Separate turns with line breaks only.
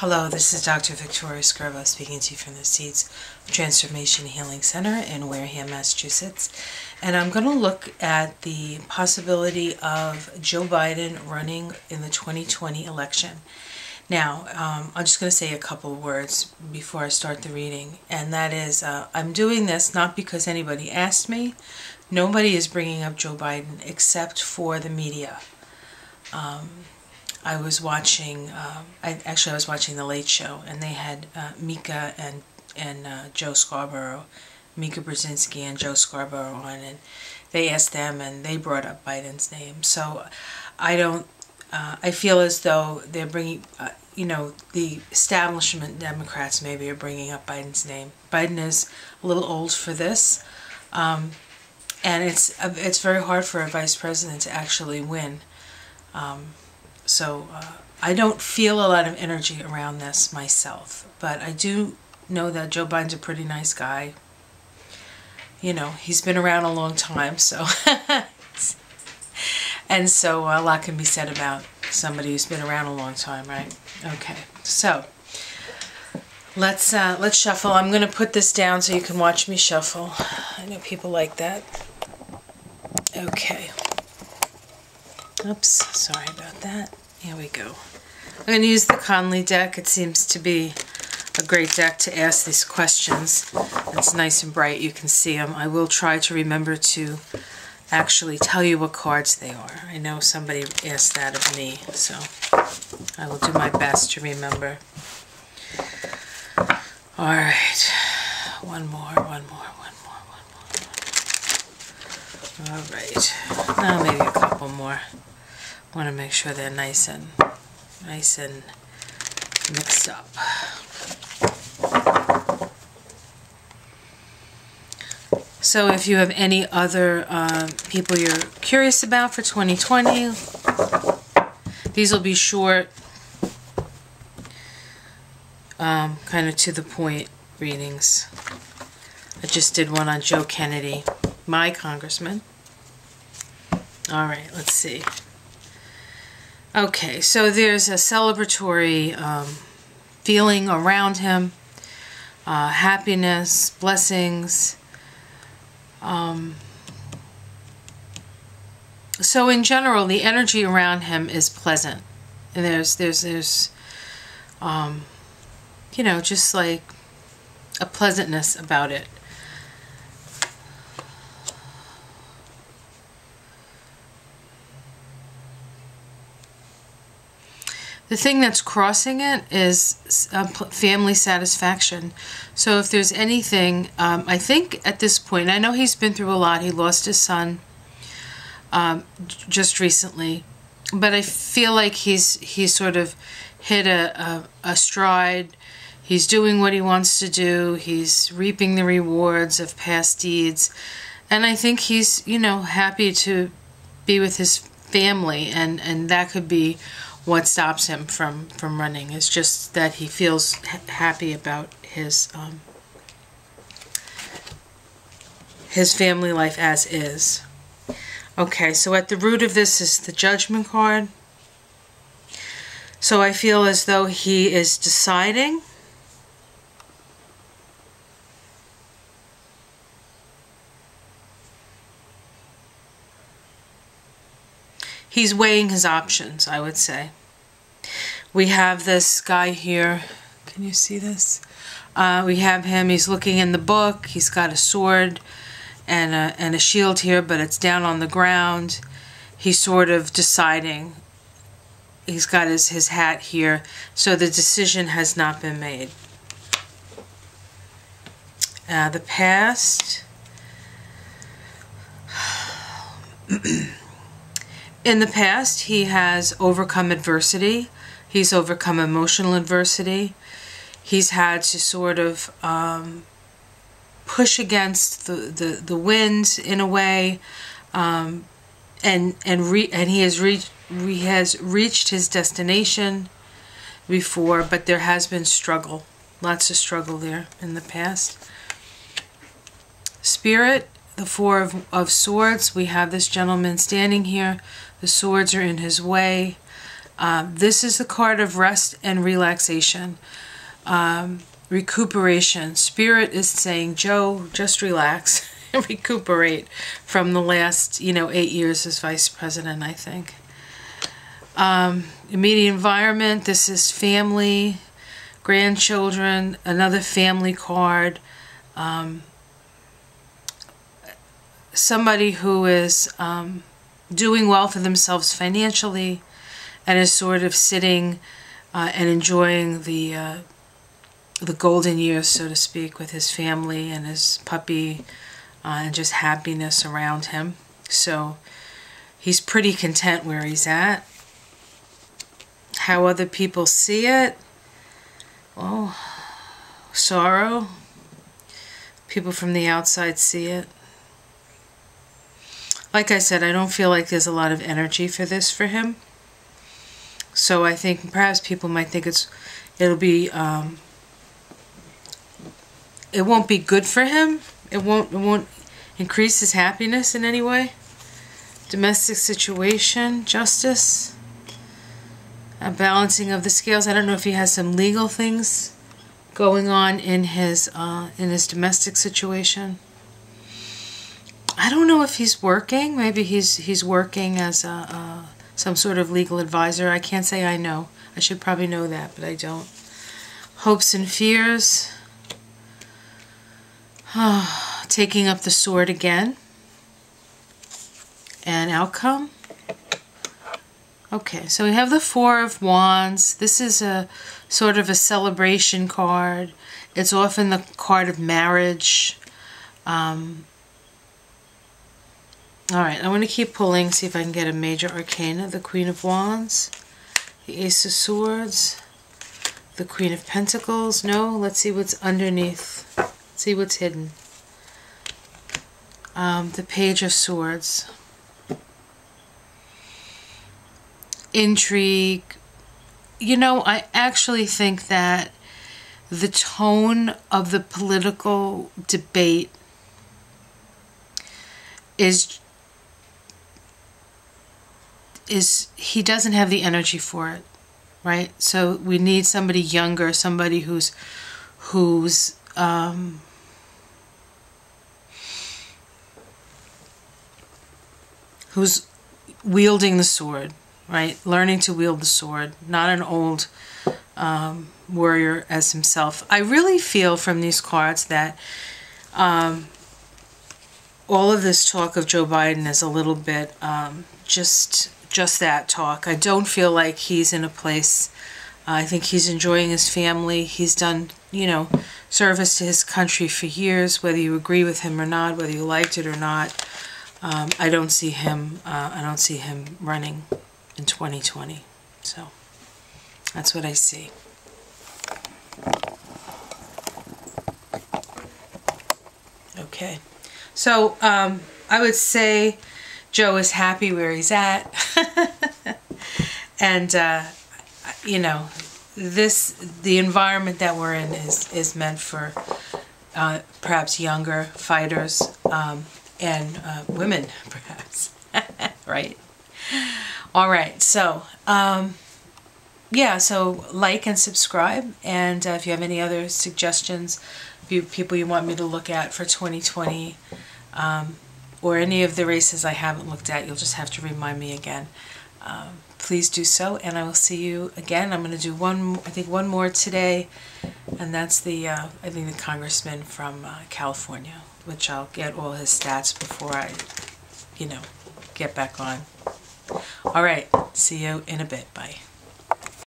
Hello, this is Dr. Victoria Scrivo speaking to you from the Seeds of Transformation Healing Center in Wareham, Massachusetts. And I'm going to look at the possibility of Joe Biden running in the 2020 election. Now, I'm just going to say a couple of words before I start the reading, and that is, I'm doing this not because anybody asked me. Nobody is bringing up Joe Biden except for the media. I was watching, I was watching The Late Show, and they had Mika and Joe Scarborough, Mika Brzezinski and Joe Scarborough on, and they asked them, and they brought up Biden's name. So I feel as though they're bringing, the establishment Democrats maybe are bringing up Biden's name. Biden is a little old for this, and it's very hard for a vice president to actually win. So I don't feel a lot of energy around this myself, but I do know that Joe Biden's a pretty nice guy. You know, he's been around a long time, so and so a lot can be said about somebody who's been around a long time, right? Okay, so let's shuffle. I'm going to put this down so you can watch me shuffle. I know people like that. Okay. Oops, sorry about that. Here we go. I'm going to use the Connolly Deck. It seems to be a great deck to ask these questions. It's nice and bright. You can see them. I will try to remember to actually tell you what cards they are. I know somebody asked that of me, so I will do my best to remember. All right. One more. All right. Now maybe a couple more. Want to make sure they're nice and mixed up. So if you have any other people you're curious about for 2020, these will be short, kind of to the point readings. I just did one on Joe Kennedy, my congressman. All right, let's see. Okay, so there's a celebratory feeling around him, happiness, blessings. So in general, the energy around him is pleasant, and there's just like a pleasantness about it. The thing that's crossing it is family satisfaction. So if there's anything, I think at this point, I know he's been through a lot. He lost his son just recently, but I feel like he's sort of hit a stride. He's doing what he wants to do. He's reaping the rewards of past deeds, and I think he's happy to be with his family, and that could be what stops him from running. It's just that he feels happy about his family life as is. Okay, so at the root of this is the Judgment card. So I feel as though he is deciding. He's weighing his options, I would say. We have this guy here. Can you see this? We have him. He's looking in the book. He's got a sword and a shield here, but it's down on the ground. He's sort of deciding. He's got his hat here. So the decision has not been made. The past. In the past, he has overcome adversity. He's overcome emotional adversity. He's had to sort of push against the winds in a way, and he has reached his destination before, but there has been struggle, lots of struggle there in the past. Spirit. The Four of Swords, we have this gentleman standing here. The swords are in his way. This is the card of rest and relaxation, recuperation. Spirit is saying, Joe, just relax and recuperate from the last, 8 years as vice president, I think. Immediate environment, this is family, grandchildren, another family card. Somebody who is doing well for themselves financially and is sort of sitting and enjoying the golden years, so to speak, with his family and his puppy and just happiness around him. So he's pretty content where he's at. How other people see it? Oh, sorrow. People from the outside see it. Like I said, I don't feel like there's a lot of energy for this for him. So I think perhaps people might think it won't be good for him. It won't increase his happiness in any way. Domestic situation, justice, a balancing of the scales. I don't know if he has some legal things going on in his domestic situation. I don't know if he's working. Maybe he's working as some sort of legal advisor. I can't say I know. I should probably know that, but I don't. Hopes and fears. Taking up the sword again. And outcome. Okay, so we have the Four of Wands. This is a sort of a celebration card. It's often the card of marriage. Alright, I want to keep pulling, see if I can get a major arcana. The Queen of Wands, the Ace of Swords, the Queen of Pentacles. No, let's see what's underneath. Let's see what's hidden. The Page of Swords. Intrigue. I actually think that the tone of the political debate is he doesn't have the energy for it, right? So we need somebody younger, somebody who's wielding the sword, right? Learning to wield the sword, not an old warrior as himself. I really feel from these cards that all of this talk of Joe Biden is a little bit just that talk. I don't feel like he's in a place. I think he's enjoying his family. He's done, service to his country for years, whether you agree with him or not, whether you liked it or not. I don't see him running in 2020. So that's what I see. Okay. So I would say Joe is happy where he's at. And the environment that we're in is meant for perhaps younger fighters and women, perhaps. Right? All right. So yeah, so like and subscribe, and if you have any other suggestions, people you want me to look at for 2020, or any of the races I haven't looked at, you'll just have to remind me again. Please do so, and I will see you again. I'm going to do one more today, and that's I think the congressman from California, which I'll get all his stats before I, get back on. All right, see you in a bit. Bye.